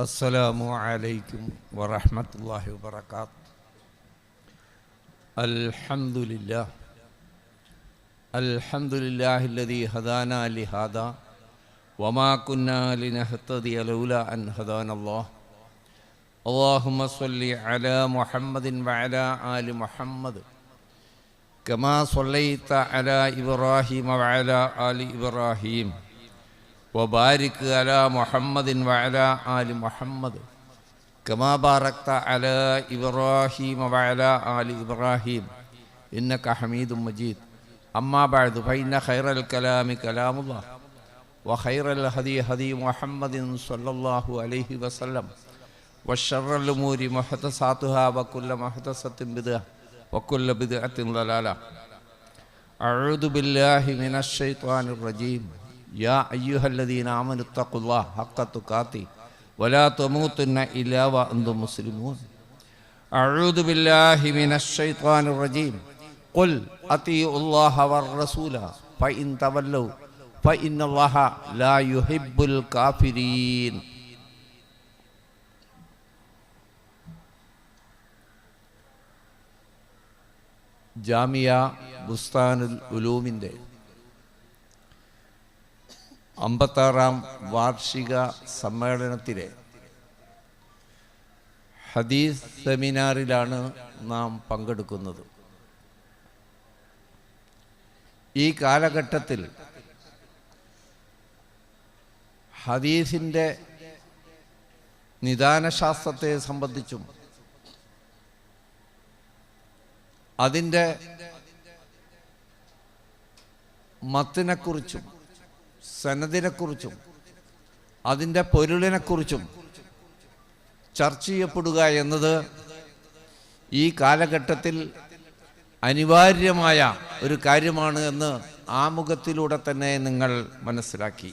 السلام عليكم ورحمة الله وبركاته. الحمد لله الذي هدانا لهذا وما كنا لنهتدي لولا أن هدانا الله. اللهم صل على محمد وعلى آل محمد كما صليت على إبراهيم وعلى آل إبراهيم وبارك على محمد وعلى آل محمد كما باركت على إبراهيم وعلى آل إبراهيم إنك حميد مجيد. أما بعد فإن خير الكلام كلام الله وخير الهدي هدي محمد صلى الله عليه وسلم وشر الأمور محدثاتها وكل محدثة بدعة وكل بدعة ضلالة. أعوذ بالله من الشيطان الرجيم. يا أيها الذين آمنوا اتقوا الله حق تقاته ولا تموتن إلا وأنتم مسلمون. أعوذ بالله من الشيطان الرجيم. قل أطيعوا الله والرسول فإن تولوا فإن الله لا يحب الكافرين. ജാമിയ ബുസ്താനുൽ ഉലൂമിൻ്റെ 56-ാം വാർഷിക സമ്മേളനത്തിലെ ഹദീസ് സെമിനാറിലാണ് നാം പങ്കെടുക്കുന്നത്. ഈ കാലഘട്ടത്തിൽ ഹദീസിൻ്റെ നിദാനശാസ്ത്രത്തെ സംബന്ധിച്ചും അതിൻ്റെ മത്തിനെക്കുറിച്ചും സനദിനെക്കുറിച്ചും അതിൻ്റെ പൊരുളിനെക്കുറിച്ചും ചർച്ച ചെയ്യപ്പെടുക എന്നത് ഈ കാലഘട്ടത്തിൽ അനിവാര്യമായ ഒരു കാര്യമാണ് എന്ന് ആമുഖത്തിലൂടെ തന്നെ നിങ്ങൾ മനസ്സിലാക്കി.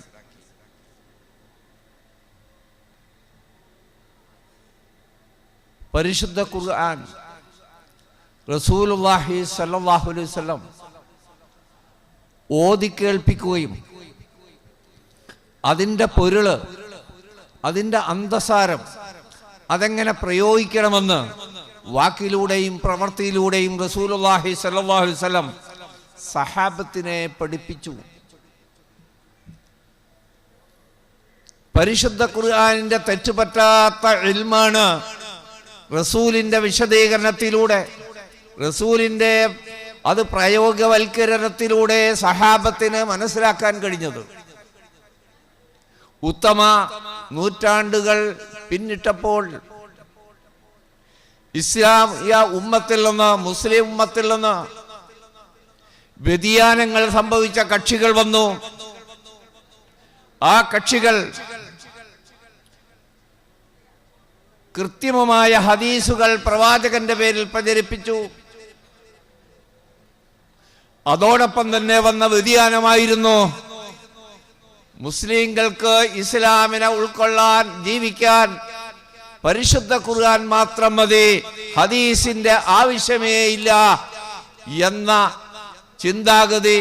പരിശുദ്ധ ഖുർആൻ റസൂലുള്ളാഹി സ്വല്ലല്ലാഹു അലൈഹി വസല്ലം ഓതി കേൾപ്പിക്കുകയും അതിൻ്റെ പൊരുള്, അതിൻ്റെ അന്തസാരം, അതെങ്ങനെ പ്രയോഗിക്കണമെന്ന് വാക്കിലൂടെയും പ്രവൃത്തിയിലൂടെയും റസൂലുള്ളാഹി സ്വല്ലല്ലാഹു അലൈഹി വസല്ലം സഹാബത്തിനെ പഠിപ്പിച്ചു. പരിശുദ്ധ ഖുർആനിൻ്റെ തെറ്റുപറ്റാത്ത ഇൽമാണ് റസൂലിൻ്റെ വിശദീകരണത്തിലൂടെ, റസൂലിൻ്റെ അത് പ്രയോഗവൽക്കരണത്തിലൂടെ സഹാബത്തിന് മനസ്സിലാക്കാൻ കഴിഞ്ഞത്. ഉത്തമ നൂറ്റാണ്ടുകൾ പിന്നിട്ടപ്പോൾ ഇസ്ലാമിക ഉമ്മത്തിൽ നിന്ന്, മുസ്ലിം ഉമ്മത്തിൽ നിന്ന് വ്യതിയാനങ്ങൾ സംഭവിച്ച കക്ഷികൾ വന്നു. ആ കക്ഷികൾ കൃത്രിമമായ ഹദീസുകൾ പ്രവാചകന്റെ പേരിൽ പ്രചരിപ്പിച്ചു. അതോടൊപ്പം തന്നെ വന്ന വ്യതിയാനമായിരുന്നു മുസ്ലിങ്ങൾക്ക് ഇസ്ലാമിനെ ഉൾക്കൊള്ളാൻ, ജീവിക്കാൻ പരിശുദ്ധ ഖുർആൻ മാത്രം മതി, ഹദീസിന്റെ ആവശ്യമേ ഇല്ല എന്ന ചിന്താഗതി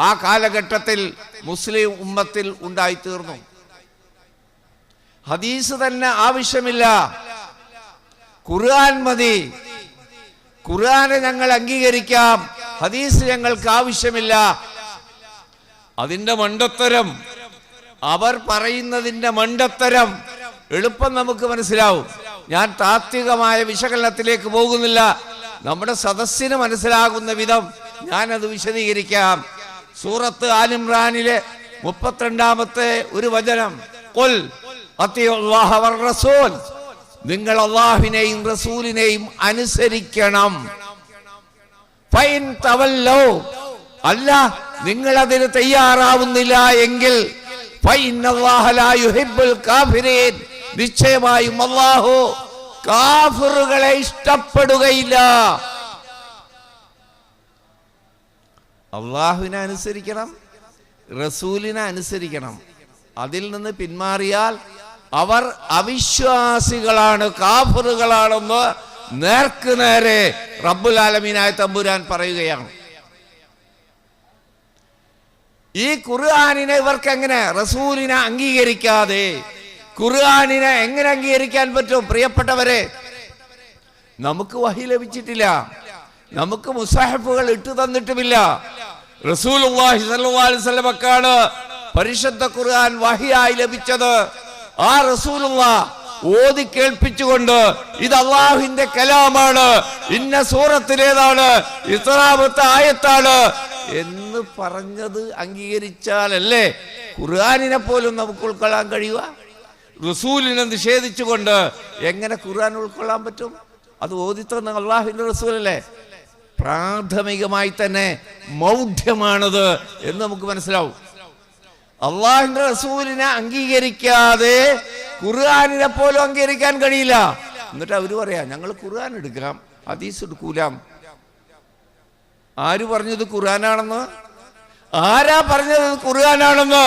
ആ കാലഘട്ടത്തിൽ മുസ്ലിം ഉമ്മത്തിൽ ഉണ്ടായിത്തീർന്നു. ഹദീസ് തന്നെ ആവശ്യമില്ല, ഖുർആൻ മതി, ഖുർആനെ ഞങ്ങൾ അംഗീകരിക്കാം, ഹദീസ് ഞങ്ങൾക്ക് ആവശ്യമില്ല. അതിൻ്റെ മണ്ടത്തരം, അവർ പറയുന്നതിൻ്റെ മണ്ടത്തരം എളുപ്പം നമുക്ക് മനസ്സിലാവും. ഞാൻ താത്വികമായ വിശകലനത്തിലേക്ക് പോകുന്നില്ല, നമ്മുടെ സദസ്സിന് മനസ്സിലാകുന്ന വിധം ഞാനത് വിശദീകരിക്കാം. സൂറത്ത് ആൽ ഇംറാനിലെ 32-ാമത്തെ ഒരു വചനം, ഖുൽ അത്തിയുല്ലാഹ വർ റസൂൽ, നിങ്ങൾ അല്ലാഹുവിനെയും റസൂലിനെയും അനുസരിക്കണം. ഫൈൻ തവല്ലൗ, അല്ല നിങ്ങൾ അതിന് തയ്യാറാവുന്നില്ല എങ്കിൽ ഫൈനല്ലാഹ ലാ യുഹിബ്ബുൽ കാഫിരീൻ, നിശ്ചയമായും അല്ലാഹു കാഫിറുകളെ ഇഷ്ടപ്പെടുകയില്ല. അല്ലാഹുവിനെ അനുസരിക്കണം, റസൂലിനെ അനുസരിക്കണം. അതിൽ നിന്ന് പിന്മാറിയാൽ അവർ അവിശ്വാസികളാണ്, കാഫിറുകളാണെന്ന് നേർക്ക് നേരെ റബ്ബുൽ ആലമീനായ തമ്പുരാൻ പറയുകയാണ്. ഈ ഖുർആനിനെ ഇവർക്ക് എങ്ങനെ, റസൂലിനെ അംഗീകരിക്കാതെ ഖുർആനിനെ എങ്ങനെ അംഗീകരിക്കാൻ പറ്റും? പ്രിയപ്പെട്ടവരെ, നമുക്ക് വഹി ലഭിച്ചിട്ടില്ല, നമുക്ക് മുസാഹിഫുകൾ ഇട്ടു തന്നിട്ടുമില്ല. റസൂലുള്ളാഹി സ്വല്ലല്ലാഹു അലൈഹി വസല്ലമക്കാണ് പരിശുദ്ധ ഖുർആൻ വഹിയായി ലഭിച്ചത്. ആ റസൂലുള്ളാഹ് ഓതി കേൾപ്പിച്ചുകൊണ്ട് ഇത് അള്ളാഹുവിന്റെ കലാമാണ്, ഇന്ന സൂറത്തിലേതാണ്, ഇത്രാമത്തെ ആയത്താണ് എന്ന് പറഞ്ഞത് അംഗീകരിച്ചാലല്ലേ ഖുർആനിനെ പോലും നമുക്ക് ഉൾക്കൊള്ളാൻ കഴിയുക. റസൂലിനെ നിഷേധിച്ചുകൊണ്ട് എങ്ങനെ ഖുർആൻ ഉൾക്കൊള്ളാൻ പറ്റും? അത് ഓതിത്തന്ന അള്ളാഹുവിന്റെ റസൂലല്ലേ. പ്രാഥമികമായി തന്നെ മൗഢ്യമാണത് എന്ന് നമുക്ക് മനസ്സിലാവും. അള്ളാഹുവിന്റെ റസൂലിനെ അംഗീകരിക്കാതെ ഖുർആനിനെ പോലും അംഗീകരിക്കാൻ കഴിയില്ല. എന്നിട്ട് അവര് പറയാ ഞങ്ങൾ ഖുർആൻ എടുക്കാം, ഹദീസ് എടുക്കൂലാം. ആര് പറഞ്ഞത് ഖുർആനാണെന്ന്? ആരാ പറഞ്ഞത് ഖുർആനാണെന്ന്?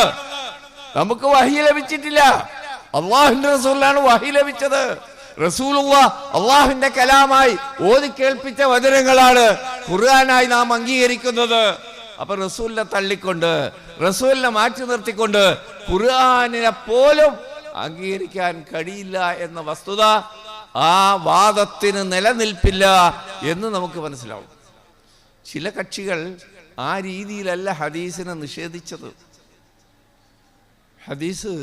നമുക്ക് വഹി ലഭിച്ചിട്ടില്ല. അള്ളാഹുവിന്റെ റസൂലിനാണ് വഹി ലഭിച്ചത്. റസൂലുള്ളാഹ് അള്ളാഹുവിന്റെ കലാമായി ഓതി കേൾപ്പിച്ച വചനങ്ങളാണ് ഖുർആനായി നാം അംഗീകരിക്കുന്നത്. അപ്പൊ റസൂലിനെ തള്ളിക്കൊണ്ട്, റസൂലിനെ മാറ്റി നിർത്തിക്കൊണ്ട് ഖുർആനിനെ പോലും അംഗീകരിക്കാൻ കഴിയില്ല എന്ന വസ്തുത, ആ വാദത്തിന് നിലനിൽപ്പില്ല എന്ന് നമുക്ക് മനസ്സിലാവും. ചില കക്ഷികൾ ആ രീതിയിലല്ല ഹദീസിനെ നിഷേധിച്ചത്. ഹദീസ്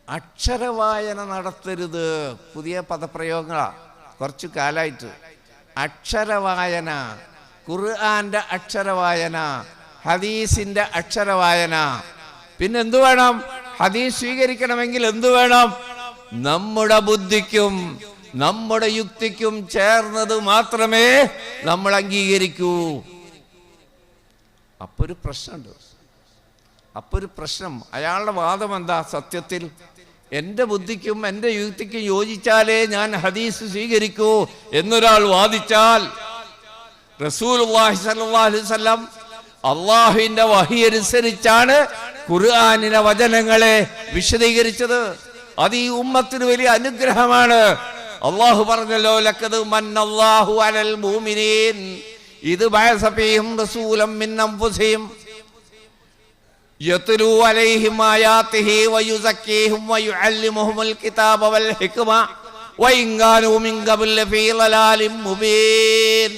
അക്ഷരവായന നടത്തരുത്, പുതിയ പദപ്രയോഗങ്ങളാണ് കുറച്ചു കാലമായിട്ട്. അക്ഷരവായന, ഖുർആന്റെ അക്ഷരവായന, ഹദീസിന്റെ അക്ഷരവായന. പിന്നെ എന്തു വേണം? ഹദീസ് സ്വീകരിക്കണമെങ്കിൽ എന്തു വേണം? നമ്മുടെ ബുദ്ധിക്കും നമ്മുടെ യുക്തിക്കും ചേർന്നത് മാത്രമേ നമ്മൾ അംഗീകരിക്കൂ. അപ്പൊരു പ്രശ്നമുണ്ട്. അപ്പൊരു പ്രശ്നം, അയാളുടെ വാദം എന്താ? സത്യത്തിൽ എൻ്റെ ബുദ്ധിക്കും എൻ്റെ യുക്തിക്കും യോജിച്ചാലേ ഞാൻ ഹദീസ് സ്വീകരിക്കൂ എന്നൊരാൾ വാദിച്ചാൽ, റസൂലുള്ളാഹി സ്വല്ലല്ലാഹു അലൈഹി വസല്ലം അള്ളാഹുവിന്റെ വഹി അനുസരിച്ചാണ് ഖുർആനിലെ വചനങ്ങളെ വിശദീകരിച്ചത്. അത് ഈ ഉമ്മത്തിന് വലിയ അനുഗ്രഹമാണ്. അള്ളാഹു പറഞ്ഞല്ലോ, ലഖദ് മന്നല്ലാഹു അലൽ മുഅ്മിനീൻ ഇദ് ബഅസ ഫീഹിം റസൂലൻ മിൻ അൻഫുസിഹിം യത്ലൂ അലൈഹിം ആയാതിഹി വയുസക്കീഹിം വയുഅല്ലിമുഹുൽ കിതാബ വൽ ഹിക്മ വഇൻ കാനൂ മിൻ ഖബ്ല ഫീ ളലാലിൻ മുബീൻ.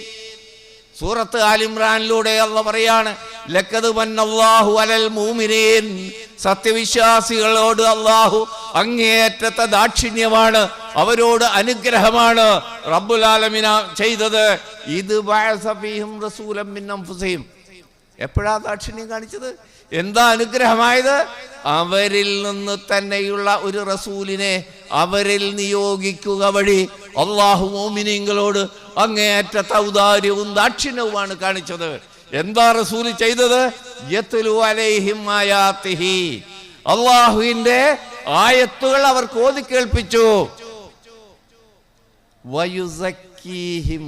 സൂറത്ത് ആൽ ഇംറാനിലൂടെ അല്ലാഹു പറയാണ്, ലഖദ് മന്നല്ലാഹു അലൽ മുഅ്മിനീൻ, സത്യവിശ്വാസികളോട് അല്ലാഹു അങ്ങേയറ്റത്തെ ദാക്ഷിണ്യമാണ്, അവരോട് അനുഗ്രഹമാണ് റബ്ബുൽ ആലമീൻ ചെയ്തത്. ഇത് ബഅസ ഫീഹിം റസൂലൻ മിൻ അൻഫുസിഹിം. എപ്പോഴാ ദാക്ഷിണ്യം കാണിച്ചത്? എന്താ അനുഗ്രഹമായത്? അവരിൽ നിന്ന് തന്നെയുള്ള ഒരു റസൂലിനെ അവരിൽ നിയോഗിക്കുക വഴി അള്ളാഹു മുഅ്മിനീങ്ങളോട് അങ്ങേയറ്റത്തെ ഔദാര്യവും ദാക്ഷിണ്യവുമാണ് കാണിച്ചത്. എന്താ റസൂൽ ചെയ്തത്? യത്ലു അലൈഹിം ആയാതിഹി, അള്ളാഹുവിന്റെ ആയത്തുകൾ അവർക്ക് ഓതി കേൾപ്പിച്ചു. വയുസക്കീഹിം,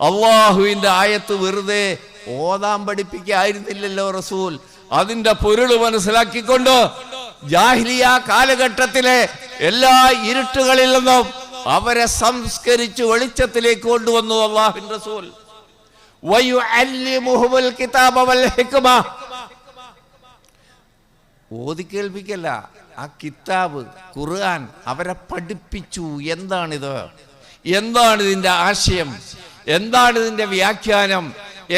അള്ളാഹുവിന്റെ ആയത്ത് വെറുതെ ഓതാൻ പഠിപ്പിക്കായിരുന്നില്ലല്ലോ റസൂൽ. അതിന്റെ പൊരുൾ മനസ്സിലാക്കിക്കൊണ്ട് ജാഹിലിയ കാലഘട്ടത്തിലെ എല്ലാ ഇരുട്ടുകളിൽ നിന്നും അവരെ സംസ്കരിച്ച് വെളിച്ചത്തിലേക്ക് കൊണ്ടുവന്നു അല്ലാഹുവിന്റെ റസൂൽ. വയുഅല്ലിമുഹുൽ കിതാബ വൽ ഹിക്മ, ഓതി കേൾപ്പിക്കല്ല, ആ കിതാബ് ഖുർആൻ അവരെ പഠിപ്പിച്ചു. എന്താണിത്? എന്താണ് ഇതിന്റെ ആശയം? എന്താണ് ഇതിന്റെ വ്യാഖ്യാനം?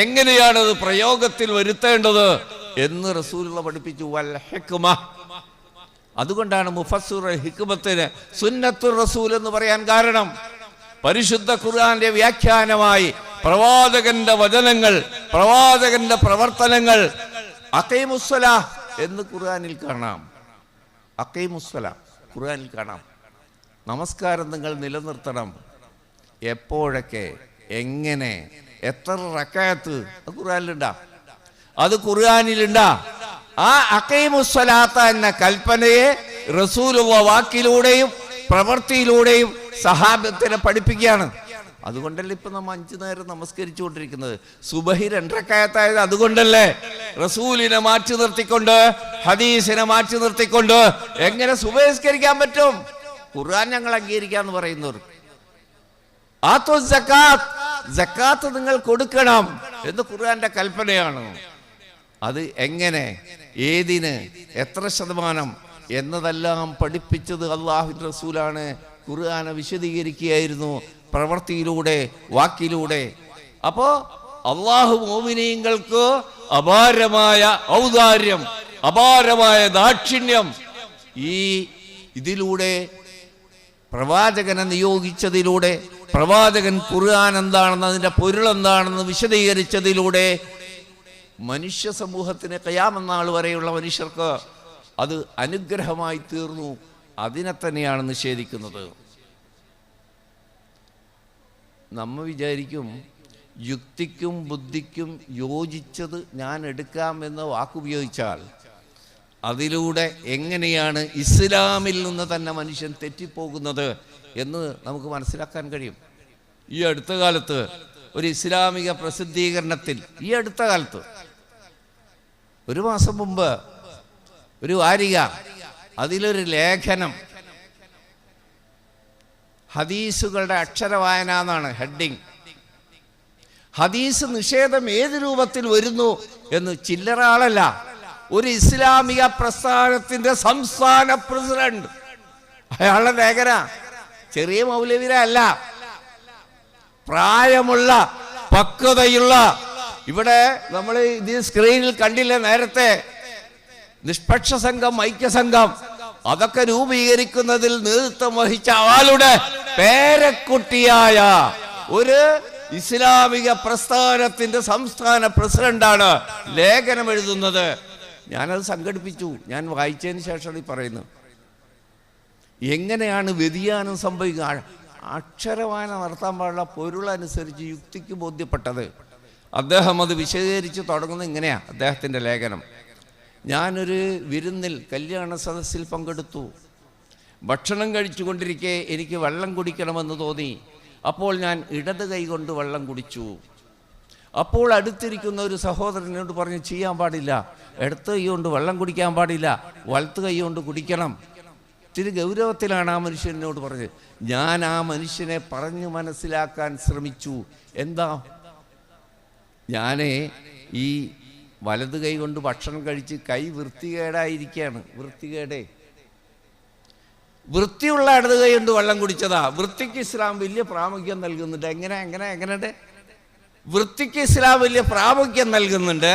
എങ്ങനെയാണത് പ്രയോഗത്തിൽ വരുത്തേണ്ടത് എന്ന് റസൂലുള്ള പഠിപ്പിച്ചു. വൽ ഹിക്മ, അതുകൊണ്ടാണ് മുഫസ്സിർ ഹിക്മത്തിന് സുന്നത്തുർ റസൂൽ എന്ന് പറയാൻ കാരണം. പരിശുദ്ധ ഖുർആന്റെ വ്യാഖ്യാനമായി പ്രവാചകന്റെ വചനങ്ങൾ, പ്രവാചകന്റെ പ്രവർത്തനങ്ങൾ. അഖീമുസ്സലാ എന്ന് ഖുർആനിൽ കാണാം. അഖീമുസ്സലാ ഖുർആനിൽ കാണാം. നമസ്കാരം നിങ്ങൾ നിലനിർത്തണം. എപ്പോഴൊക്കെ, എങ്ങനെ, എത്ര റക്അത്ത് ഖുർആനിലുണ്ടാ? അത് ഖുർആനിലുണ്ടാ? ആ അഖീമുസ്സലാത്ത എന്ന കൽപ്പനയെ റസൂലുള്ള വാക്കിലൂടെയും പ്രവൃത്തിയിലൂടെയും സഹാബത്തിനെ പഠിപ്പിക്കുകയാണ്. അതുകൊണ്ടല്ലേ ഇപ്പൊ നമ്മൾ 5 നേരം നമസ്കരിച്ചുകൊണ്ടിരിക്കുന്നത്. സുബഹി 2 റക്അത്തായത് അതുകൊണ്ടല്ലേ. റസൂലിനെ മാറ്റി നിർത്തിക്കൊണ്ട്, ഹദീസിനെ മാറ്റി നിർത്തിക്കൊണ്ട് എങ്ങനെ സുബഹിസ്കരിക്കാൻ പറ്റും? ഖുർആൻ ഞങ്ങൾ അംഗീകരിക്കാന്ന് പറയുന്നവർ. ആത്തു സക്കാത്ത്, സക്കാത്ത് നിങ്ങൾ കൊടുക്കണം എന്ന് ഖുർആന്റെ കൽപ്പനയാണ്. അത് എങ്ങനെ, ഏതിന്, എത്ര ശതമാനം, എന്നതെല്ലാം പഠിപ്പിച്ചത് അള്ളാഹുവിൻ്റെ റസൂലാണ്. ഖുർആനെ വിശദീകരിക്കുകയായിരുന്നു പ്രവൃത്തിയിലൂടെ, വാക്കിലൂടെ. അപ്പോൾ അള്ളാഹു മുഅ്മിനീങ്ങൾക്ക് അപാരമായ ഔദാര്യം, അപാരമായ ദാക്ഷിണ്യം ഇതിലൂടെ പ്രവാചകനെ നിയോഗിച്ചതിലൂടെ, പ്രവാചകൻ ഖുർആൻ എന്താണെന്ന്, അതിൻ്റെ പൊരുൾ എന്താണെന്ന് വിശദീകരിച്ചതിലൂടെ മനുഷ്യ സമൂഹത്തിന് ഖിയാമത്ത് നാൾ വരെയുള്ള മനുഷ്യർക്ക് അത് അനുഗ്രഹമായി തീർന്നു. അതിനെ തന്നെയാണ് നിഷേധിക്കുന്നത്. നമ്മൾ വിചാരിക്കും യുക്തിക്കും ബുദ്ധിക്കും യോജിച്ചത് ഞാൻ എടുക്കാം എന്ന വാക്കുപയോഗിച്ചാൽ അതിലൂടെ എങ്ങനെയാണ് ഇസ്ലാമിൽ നിന്ന് തന്നെ മനുഷ്യൻ തെറ്റിപ്പോകുന്നത് എന്ന് നമുക്ക് മനസ്സിലാക്കാൻ കഴിയും. ഈ അടുത്ത കാലത്ത് ഒരു ഇസ്ലാമിക പ്രസിദ്ധീകരണത്തിൽ, ഈ അടുത്ത കാലത്ത് ഒരു മാസം മുമ്പ് ഒരു വാരിക, അതിലൊരു ലേഖനം, ഹദീസുകളുടെ അക്ഷരവായന എന്നാണ് ഹെഡിങ്. ഹദീസ് നിഷേധം ഏത് രൂപത്തിൽ വരുന്നു എന്ന് ചില്ലറ ആളല്ല, ഒരു ഇസ്ലാമിക പ്രസ്ഥാനത്തിന്റെ സംസ്ഥാന പ്രസിഡന്റ്, അയാളുടെ ലേഖന, ചെറിയ മൗലവിരല്ല, പ്രായമുള്ള പക്വതയുള്ള, ഇവിടെ നമ്മൾ ഇത് സ്ക്രീനിൽ കണ്ടില്ല നേരത്തെ, നിഷ്പക്ഷ സംഘം, ഐക്യസംഘം, അതൊക്കെ രൂപീകരിക്കുന്നതിൽ നേതൃത്വം വഹിച്ച ആളുടെ പേരക്കുട്ടിയായ ഒരു ഇസ്ലാമിക പ്രസ്ഥാനത്തിന്റെ സംസ്ഥാന പ്രസിഡന്റാണ് ലേഖനം എഴുതുന്നത്. ഞാനത് സംഘടിപ്പിച്ചു. ഞാൻ വായിച്ചതിന് ശേഷം ഈ പറയുന്നു, എങ്ങനെയാണ് വ്യതിയാനം സംഭവിക്കുക. അക്ഷരവായന നടത്താൻ പാടുള്ള പൊരുളനുസരിച്ച് യുക്തിക്ക് ബോധ്യപ്പെട്ടത്. അദ്ദേഹം അത് വിശദീകരിച്ച് തുടങ്ങുന്നത് ഇങ്ങനെയാണ് അദ്ദേഹത്തിൻ്റെ ലേഖനം. ഞാനൊരു വിരുന്നിൽ, കല്യാണ സദസ്സിൽ പങ്കെടുത്തു. ഭക്ഷണം കഴിച്ചുകൊണ്ടിരിക്കെ എനിക്ക് വെള്ളം കുടിക്കണമെന്ന് തോന്നി. അപ്പോൾ ഞാൻ ഇടത് കൈ കൊണ്ട് വെള്ളം കുടിച്ചു. അപ്പോൾ അടുത്തിരിക്കുന്ന ഒരു സഹോദരനോട് പറഞ്ഞു, ചെയ്യാൻ പാടില്ല, ഇടത്ത് കൈ കൊണ്ട് വെള്ളം കുടിക്കാൻ പാടില്ല, വലത്ത് കൈ കൊണ്ട് കുടിക്കണം. ഇത്തിരി ഗൗരവത്തിലാണ് ആ മനുഷ്യനോട് പറഞ്ഞത്. ഞാൻ ആ മനുഷ്യനെ പറഞ്ഞു മനസ്സിലാക്കാൻ ശ്രമിച്ചു. എന്താ, ഞാൻ ഈ വലത് കൈ കൊണ്ട് ഭക്ഷണം കഴിച്ച് കൈ വൃത്തികേടായിരിക്കുകയാണ്. വൃത്തിയുള്ള ഇടത് കൈ കൊണ്ട് വെള്ളം കുടിച്ചതാ. വൃത്തിക്ക് ഇസ്ലാം വലിയ പ്രാമുഖ്യം നൽകുന്നുണ്ട്. എങ്ങനെ വൃത്തിക്ക് ഇസ്ലാം വലിയ പ്രാമുഖ്യം നൽകുന്നുണ്ട്.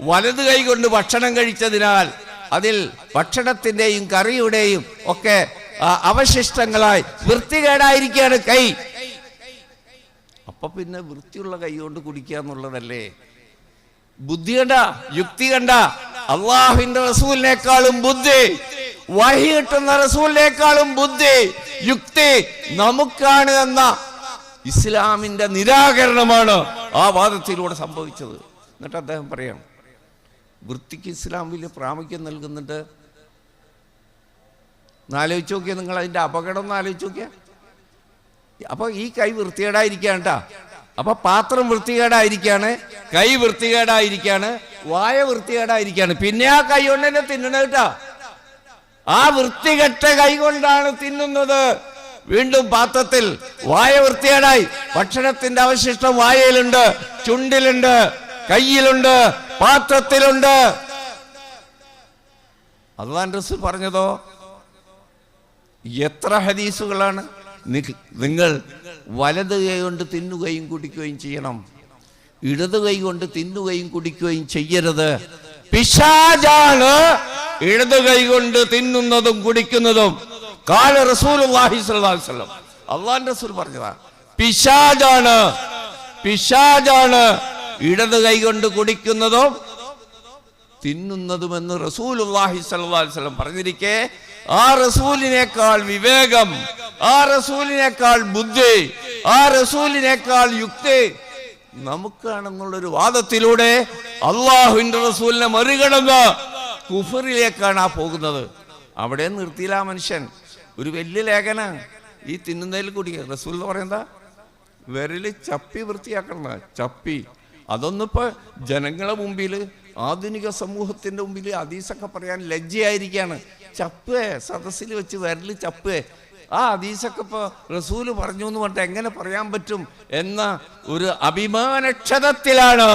വലത് കൈ കൊണ്ട് ഭക്ഷണം കഴിച്ചതിനാൽ അതിൽ ഭക്ഷണത്തിൻ്റെയും കറിയുടെയും ഒക്കെ അവശിഷ്ടങ്ങളായി വൃത്തികേടായിരിക്കുകയാണ് കൈ. അപ്പൊ പിന്നെ വൃത്തിയുള്ള കൈ കൊണ്ട് കുടിക്കുക എന്നുള്ളതല്ലേ ബുദ്ധി? കണ്ട, യുക്തി കണ്ട. അള്ളാഹുവിന്റെ റസൂലിനേക്കാളും ബുദ്ധി, വഹി കിട്ടുന്ന റസൂലിനേക്കാളും ബുദ്ധി, യുക്തി നമുക്കാണ് എന്ന ഇസ്ലാമിന്റെ നിരാകരണമാണ് ആ വാദത്തിലൂടെ സംഭവിച്ചത്. എന്നിട്ട് അദ്ദേഹം പറയാം, വൃത്തിക്ക് ഇസ്ലാം വലിയ പ്രാമുഖ്യം നൽകുന്നുണ്ട്. ആലോചിച്ച് നോക്കിയാൽ, നിങ്ങൾ അതിന്റെ അപകടം ഒന്ന് ആലോചിച്ച് നോക്കിയാൽ. അപ്പൊ ഈ കൈ വൃത്തികേടായിരിക്കാണ്ടാ, അപ്പൊ പാത്രം വൃത്തികേടായിരിക്കാണ്, കൈ വൃത്തികേടായിരിക്കാണ്, വായ വൃത്തികേടായിരിക്കാണ്. പിന്നെ ആ കൈ കൊണ്ട് തന്നെ തിന്നണ കേട്ടാ. ആ വൃത്തികെട്ട കൈ കൊണ്ടാണ് തിന്നുന്നത്. വീണ്ടും പാത്രത്തിൽ വായ വൃത്തികേടായി, ഭക്ഷണത്തിന്റെ അവശിഷ്ടം വായയിലുണ്ട്, ചുണ്ടിലുണ്ട്, കയ്യിലുണ്ട്, പാത്രത്തിലുണ്ട്. അല്ലാഹുവിന്റെ റസൂൽ പറഞ്ഞതോ എത്ര ഹദീസുകളാണ്. നിങ്ങൾ വലത് കൈ കൊണ്ട് തിന്നുകയും കുടിക്കുകയും ചെയ്യണം, ഇടത് കൈ കൊണ്ട് തിന്നുകയും കുടിക്കുകയും ചെയ്യരുത്. പിശാചാണ് ഇടത് കൈ കൊണ്ട് തിന്നുന്നതും കുടിക്കുന്നതും. ഖാല റസൂലുള്ളാഹി സ്വല്ലല്ലാഹു അലൈഹി വസല്ലം, അല്ലാഹുവിന്റെ റസൂൽ പറഞ്ഞതാ, പിശാചാണ് ഇടത് കൈ കൊണ്ട് കുടിക്കുന്നതും തിന്നുന്നതുമെന്ന് റസൂലുള്ളാഹി സ്വല്ലല്ലാഹു അലൈഹി വസല്ലം പറഞ്ഞിരിക്കെ, ആ റസൂലിനേക്കാൾ വിവേകം, ആ റസൂലിനേക്കാൾ ബുദ്ധി, ആ റസൂലിനേക്കാൾ യുക്തി നമുക്കാണെന്നുള്ളൊരു വാദത്തിലൂടെ അള്ളാഹുവിന്റെ റസൂലിനെ മറികടന്ന് കുഫറിലേക്കാണ് ആ പോകുന്നത്. അവിടെ നിർത്തിയില്ല ആ മനുഷ്യൻ. ഒരു വലിയ ലേഖന ഈ തിന്നുന്നതിൽ കൂടി റസൂൽ എന്ന് പറയുന്നത് വിരല് ചപ്പി വൃത്തിയാക്കണം. ചപ്പി അതൊന്നിപ്പോ ജനങ്ങളെ മുമ്പിൽ, ആധുനിക സമൂഹത്തിന്റെ മുമ്പിൽ ഹദീസൊക്കെ പറയാൻ ലജ്ജയായിരിക്കാണ്. ചപ്പേ, സദസ്സിൽ വെച്ച് വിരല് ചപ്പേ, ആ ഹദീസൊക്കെ ഇപ്പൊ റസൂല് പറഞ്ഞു എന്ന് പറഞ്ഞിട്ട് എങ്ങനെ പറയാൻ പറ്റും എന്ന ഒരു അഭിമാനക്ഷതത്തിലാണ്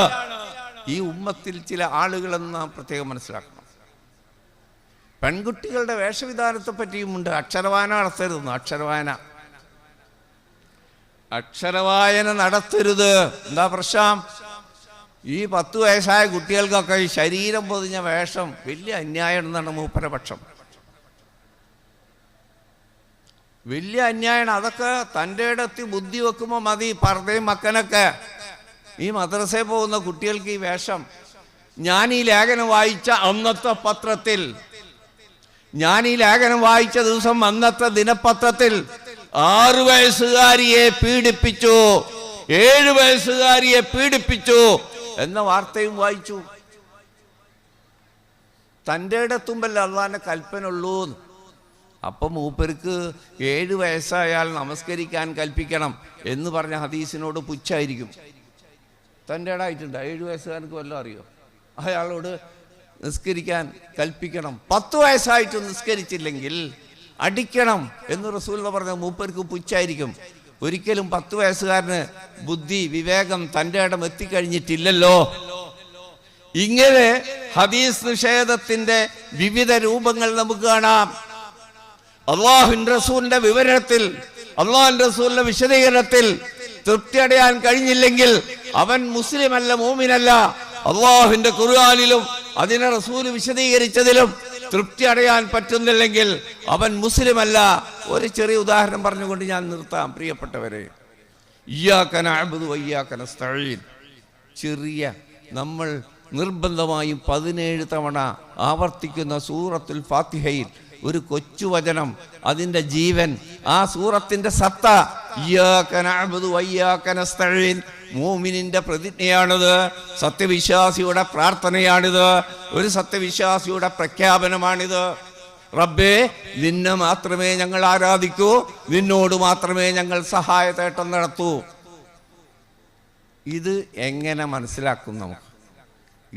ഈ ഉമ്മത്തിൽ ചില ആളുകളെന്ന് നാം പ്രത്യേകം മനസ്സിലാക്കണം. പെൺകുട്ടികളുടെ വേഷവിധാനത്തെ പറ്റിയുമുണ്ട്. അക്ഷരവായന നടത്തരുതെന്ന്. അക്ഷരവായന നടത്തരുത്. എന്താ പ്രശ്നം? ഈ 10 വയസ്സായ കുട്ടികൾക്കൊക്കെ ഈ ശരീരം പൊതിഞ്ഞ വേഷം വലിയ അന്യായം എന്നാണ് മൂപ്പര പക്ഷം. വലിയ അന്യായമാണ്. അതൊക്കെ തൻ്റെ ഇടത്ത് ബുദ്ധി വെക്കുമ്പോൾ മതി. പർദ്ദയും മക്കനൊക്കെ ഈ മദ്രസയിൽ പോകുന്ന കുട്ടികൾക്ക് ഈ വേഷം. ഞാൻ ഈ ലേഖനം വായിച്ച അന്നത്തെ പത്രത്തിൽ, ഞാൻ ഈ ലേഖനം വായിച്ച ദിവസം അന്നത്തെ ദിനപത്രത്തിൽ 6 വയസ്സുകാരിയെ പീഡിപ്പിച്ചു, 7 വയസ്സുകാരിയെ പീഡിപ്പിച്ചു എന്ന വാർത്തയും വായിച്ചു. തൻ്റെ ഇടത്തുമ്പല്ല അള്ളാന്റെ കൽപ്പന ഉള്ളൂ. അപ്പം മൂപ്പർക്ക് 7 വയസ്സായാൽ നമസ്കരിക്കാൻ കൽപ്പിക്കണം എന്ന് പറഞ്ഞ ഹദീസിനോട് പുച്ഛായിരിക്കും. തൻ്റെ ഇടായിട്ടുണ്ട്. 7 വയസ്സുകാർക്ക് വല്ലതും അറിയോ? അയാളോട് നിസ്കരിക്കാൻ കൽപ്പിക്കണം. 10 വയസ്സായിട്ട് നിസ്കരിച്ചില്ലെങ്കിൽ അടിക്കണം എന്ന് റസൂൽ പറഞ്ഞ മൂപ്പർക്ക് പുച്ഛായിരിക്കും. ഒരിക്കലും 10 വയസ്സുകാരന് ബുദ്ധി, വിവേകം, തൻ്റെ ഇടം എത്തിക്കഴിഞ്ഞിട്ടില്ലല്ലോ. ഇങ്ങനെ ഹദീസ് നിഷേധത്തിന്റെ വിവിധ രൂപങ്ങൾ നമുക്ക് കാണാം. അള്ളാഹുവിന്റെ റസൂലിന്റെ വിവരണത്തിൽ, അള്ളാഹുവിന്റെ റസൂലിന്റെ വിശദീകരണത്തിൽ തൃപ്തി അടയാൻ കഴിഞ്ഞില്ലെങ്കിൽ അവൻ മുസ്ലിം അല്ല, മോമിനല്ല. അള്ളാഹുവിന്റെ ഖുർആനിലും അതിനെ റസൂൽ വിശദീകരിച്ചതിലും തൃപ്തി അടയാൻ പറ്റുന്നില്ലെങ്കിൽ അവൻ മുസ്ലിം അല്ല. ഒരു ചെറിയ ഉദാഹരണം പറഞ്ഞുകൊണ്ട് ഞാൻ നിർത്താം. പ്രിയപ്പെട്ടവരെ, ഇയ്യാക നഅ്ബുദു വഇയ്യാക നസ്തഈൻ, ചെറിയ നമ്മൾ നിർബന്ധമായും 17 തവണ ആവർത്തിക്കുന്ന സൂറത്തുൽ ഫാത്തിഹയിൽ ഒരു കൊച്ചു വചനം, അതിൻ്റെ ജീവൻ, ആ സൂറത്തിന്റെ സത്ത, ഇയ്യാക നഅ്ബുദു വഇയ്യാക നസ്തഈൻ, മുഅ്മിനിന്റെ പ്രതിജ്ഞയാണിത്, സത്യവിശ്വാസിയുടെ പ്രാർത്ഥനയാണിത്, ഒരു സത്യവിശ്വാസിയുടെ പ്രഖ്യാപനമാണിത്. റബ്ബേ, നിന്നെ മാത്രമേ ഞങ്ങൾ ആരാധിക്കൂ, നിന്നോട് മാത്രമേ ഞങ്ങൾ സഹായ തേട്ടം നടത്തൂ. ഇത് എങ്ങനെ മനസ്സിലാക്കും നമുക്ക്?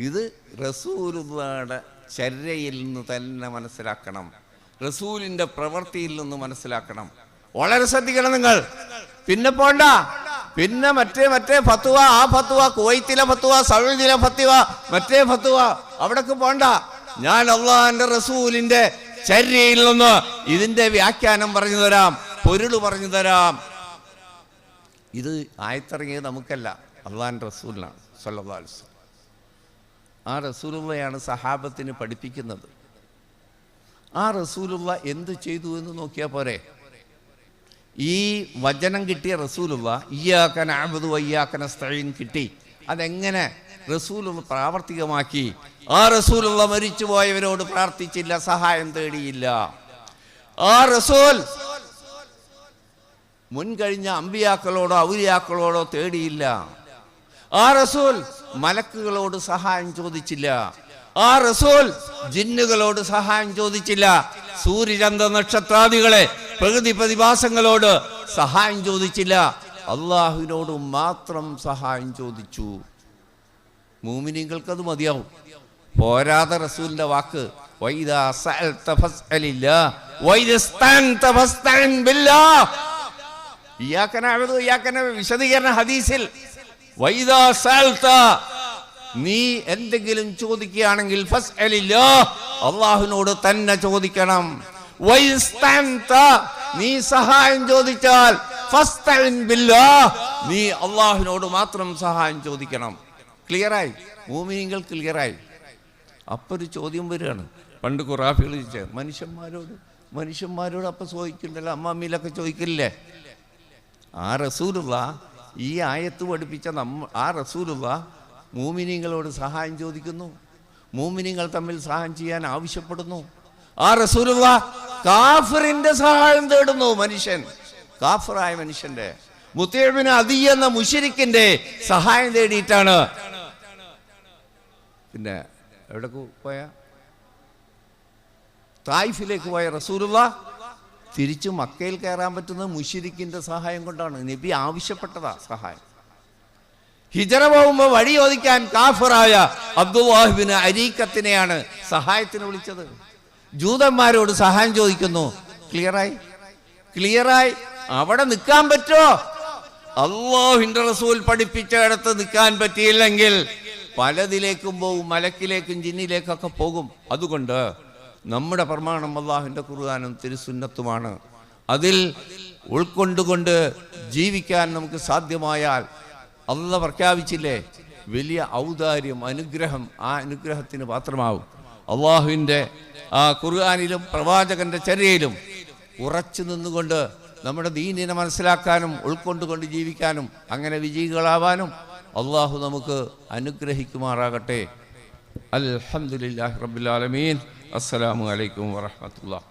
ഇത് റസൂലുള്ളാഹിയുടെ ചര്യയിൽ നിന്ന് തന്നെ മനസ്സിലാക്കണം, റസൂലിന്റെ പ്രവൃത്തിയിൽ നിന്ന് മനസ്സിലാക്കണം. വളരെ ശ്രദ്ധിക്കണം നിങ്ങൾ. പിന്നെ പോണ്ട, പിന്നെ മറ്റേ ഫത്വ, ആ ഫത്വ, കുവൈത്തിലെ ഫത്വ, സൗദിയിലെ ഫത്വ, മറ്റേ ഫത്വ, അവിടേക്ക് പോണ്ട. ഞാൻ അള്ളാഹിന്റെ റസൂലിന്റെ ചര്യയിൽ നിന്ന് ഇതിന്റെ വ്യാഖ്യാനം പറഞ്ഞു തരാം, പൊരുള് പറഞ്ഞു തരാം. ഇത് ആയത്തിറങ്ങിയത് നമുക്കല്ല, അള്ളാഹിന്റെ റസൂലിനാണ് സ്വല്ലല്ലാഹു അലൈഹി വസല്ലം. ആ റസൂലുള്ളയാണ് സഹാബത്തിന് പഠിപ്പിക്കുന്നത്. ആ റസൂലുള്ള എന്ത് ചെയ്തു എന്ന് നോക്കിയാൽ പോരെ? ഈ വചനം കിട്ടിയ റസൂലുള്ള ഇയ്യാക നഅ്ബുദു വഇയ്യാക നസ്തഈൻ കിട്ടി. അതെങ്ങനെ റസൂലുള്ള പ്രാവർത്തികമാക്കി? ആ റസൂലുള്ള മരിച്ചുപോയവരോട് പ്രാർത്ഥിച്ചില്ല, സഹായം തേടിയില്ല. ആ റസൂൽ മുൻകഴിഞ്ഞ അമ്പിയാക്കളോടോ ഔലിയാക്കളോടോ തേടിയില്ല. ആ റസൂൽ മലക്കുകളോട് സഹായം ചോദിച്ചില്ല. ആ റസൂൽ ജിന്നുകളോട് സഹായം ചോദിച്ചില്ല. സൂര്യചന്ദ്ര നക്ഷത്രാദികളെ, പ്രകൃതി പ്രതിഭാസങ്ങളോട് സഹായം ചോദിച്ചില്ല. അള്ളാഹുവിനോട് മാത്രം സഹായം ചോദിച്ചു. മുഅ്മിനീങ്ങൾക്കത് മതിയാവും. പോരാതെ റസൂലിന്റെ വാക്ക് വൈദാ സഅൽത ഫസ്അലില്ലാഹ് വൈദസ്തൻത ഫസ്തഇൻ ബില്ലാഹ്. ഇയ്യാക നഅ്ബുദു വഇയ്യാക നസ്തഈൻ വിശദീകരണ ഹദീസിൽ വൈദാ സഅൽത, നീ എന്തെങ്കിലും ചോദിക്കുകയാണെങ്കിൽ ഫസ്അലില്ലാഹ്, അള്ളാഹുവിനോട് തന്നെ ചോദിക്കണം. വൈദസ്തൻത, നീ സഹായം ചോദിച്ചാൽ ഫസ്തഇൻ ബില്ലാഹ്, നീ അള്ളാഹുവിനോട് മാത്രം സഹായം ചോദിക്കണം. ക്ലിയറായി? മുഅ്മിനീങ്ങൾ ക്ലിയറായി. അപ്പൊ ഒരു ചോദ്യം വരികയാണ്. പണ്ട് ഖുറാഫികൾ ചോദിച്ച മനുഷ്യന്മാരോട് അപ്പൊ ചോദിക്കണ്ടല്ലോ, അമ്മാമ്മയിലൊക്കെ ചോദിക്കില്ലേ? ആ റസൂലുള്ള, ഈ ആയത്ത് പഠിപ്പിച്ച ആ റസൂലുള്ള മുഅ്മിനീങ്ങളോട് സഹായം ചോദിക്കുന്നു. മുഅ്മിനീങ്ങൾ തമ്മിൽ സഹായം ചെയ്യാൻ ആവശ്യപ്പെടുന്നു. ആ റസൂലുള്ള കാഫിറിന്റെ സഹായം തേടുന്നു. മനുഷ്യൻ, കാഫിറായ മനുഷ്യന്റെ, മുത്തഇബിന് അദി എന്ന മുശ്രിക്കിന്റെ സഹായം തേടിയിട്ടാണ്. പിന്നെ എവിടേക്ക് പോയ? തായിഫിലേക്ക് പോയ റസൂലുള്ള തിരിച്ചു മക്കയിൽ കയറാൻ പറ്റുന്നത് മുശ്രിക്കിന്റെ സഹായം കൊണ്ടാണ്. നബി ആവശ്യപ്പെട്ടതാ സഹായം. ഹിജറ പോകുമ്പോൾ വഴി ചോദിക്കാൻ കാഫിറായ അബ്ദുല്ലാഹ് ഇബ്നു അരീക്കത്തിനെയാണ് സഹായത്തിന് വിളിച്ചത്. ജൂതന്മാരോട് സഹായം ചോദിക്കുന്നു. ക്ലിയറായി? അവിടെ നിൽക്കാൻ പറ്റുമോ? അല്ലാഹുവിന്റെ റസൂൽ പഠിപ്പിച്ചിടത്ത് നിൽക്കാൻ പറ്റിയില്ലെങ്കിൽ പലതിലേക്കും പോകും, മലക്കിലേക്കും ജിന്നിലേക്കൊക്കെ പോകും. അതുകൊണ്ട് നമ്മുടെ പ്രമാണം അള്ളാഹുവിൻ്റെ ഖുർആനും തിരുസുന്നത്തുമാണ്. അതിൽ ഉൾക്കൊണ്ടുകൊണ്ട് ജീവിക്കാൻ നമുക്ക് സാധ്യമായാൽ അള്ളാഹ് പ്രഖ്യാപിച്ചില്ലേ, വലിയ ഔദാര്യം, അനുഗ്രഹം. ആ അനുഗ്രഹത്തിന് പാത്രമാവും. അള്ളാഹുവിൻ്റെ ആ ഖുർആനിലും പ്രവാചകൻ്റെ ചര്യയിലും ഉറച്ചു നിന്നുകൊണ്ട് നമ്മുടെ ദീനിനെ മനസ്സിലാക്കാനും ഉൾക്കൊണ്ടുകൊണ്ട് ജീവിക്കാനും അങ്ങനെ വിജയികളാവാനും അള്ളാഹു നമുക്ക് അനുഗ്രഹിക്കുമാറാകട്ടെ. അൽഹംദുലില്ലാഹി റബ്ബിൽ ആലമീൻ. അസ്സലാമു അലൈക്കും വറഹ്മത്തുള്ളാഹി.